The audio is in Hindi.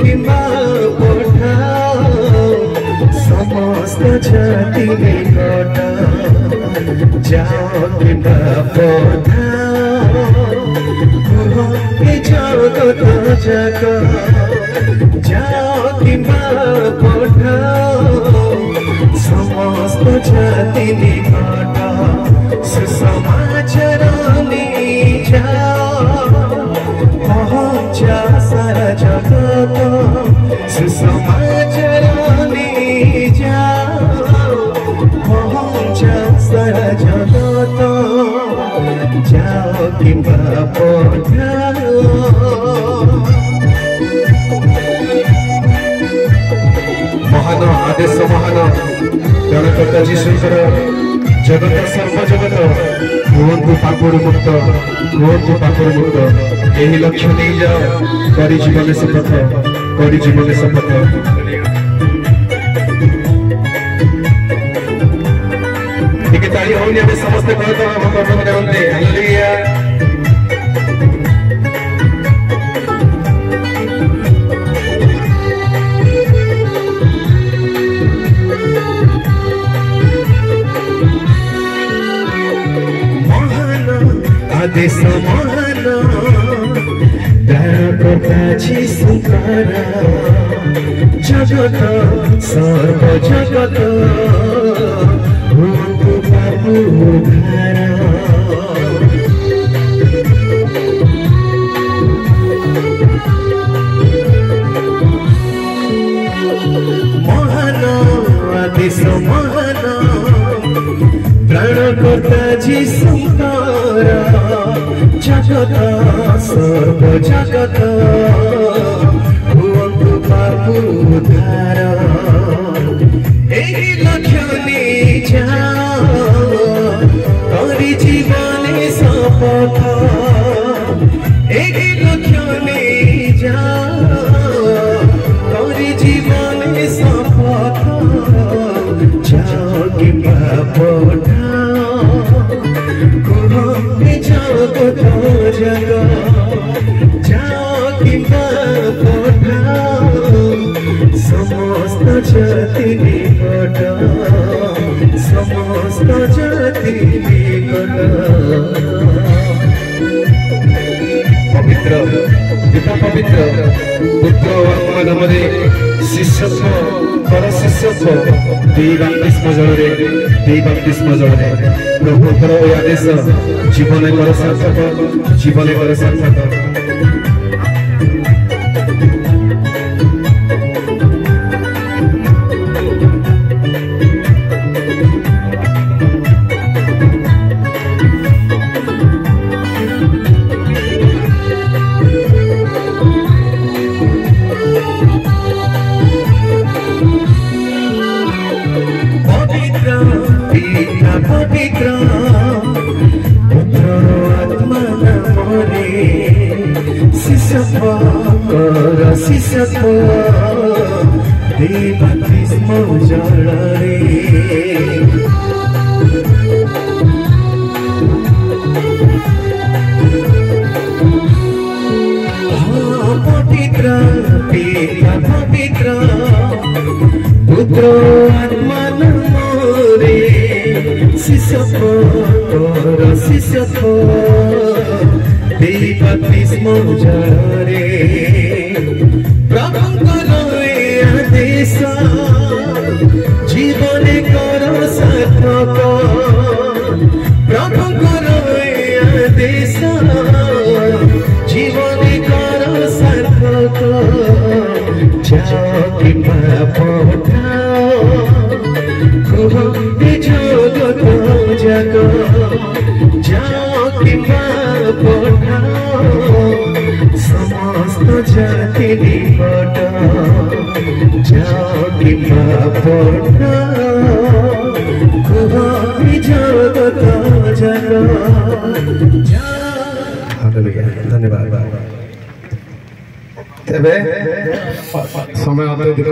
किंबा पठाओ समस्त जाति निकट जाओ किंबा पठाओ ए जगत जाक जाओ किंबा पठाओ समस्त जाति निकट सुसमाचार पहुँचा सारा जगत सुसमाचार पहुँचा सारा जगत जाओ किंबा पठाओ महान आदेश महान गणकर्ता जीशुकर जगत सर्वजगत भुवंतु पापड़ मुक्त भुवंतु पापड़ मुक्त यही लक्ष्य नहीं जाओ करी जीवन शपथ करी जीवन शपथ ठीक है ताली होनी हमें समस्त कहते हैं हम कर्म करते हालेलुया आदेश महान दयाकर्ता जीशुकर जगत सर्व जगत भुवंतु पाप उद्धार महान आदेश महान प्राणकर्ता जीशुकर जगत सर्व जगत भुवंतु पाप उद्धार एही लक्ष्य नहीं जाओ करी जीवन शपथ एही लक्ष्य नहीं जाओ करी जीवन शपथ जाओ किंबा जाओ किंबा पठाओ समस्त जाति निकट समस्त जाति निकट पवित्र पिता पवित्र पुत्र आत्मा नामरे शिष्यत्व पर शिष्यत्व दुई बाप्तिस्म जल प्रभुଙ୍କର ଏ ଆଦେଶ ଜୀବନ କର ସାର୍ଥକ ଜୀବନ କର ସାର୍ଥକ पवित्र पुत्र आत्मा नामरे शिष्यत्व कर शिष्यत्व बाप्तिस्म जलरे पवित्र पिता पवित्र पुत्र आत्मा नामरे शिष्यत्व कर शिष्यत्व बाप्तिस्म जलरे प्रभुଙ୍କର आदेश जीवन कर सार्थक प्रभुଙ୍କର आदेश जीवन कर सार्थक जाओ किंबा पठाओ जगत जाक जाओ किंबा पठाओ समस्त जाति निकट जाओ किंबा पठाओ जगत जाक धन्यवाद। समय अत्यधिक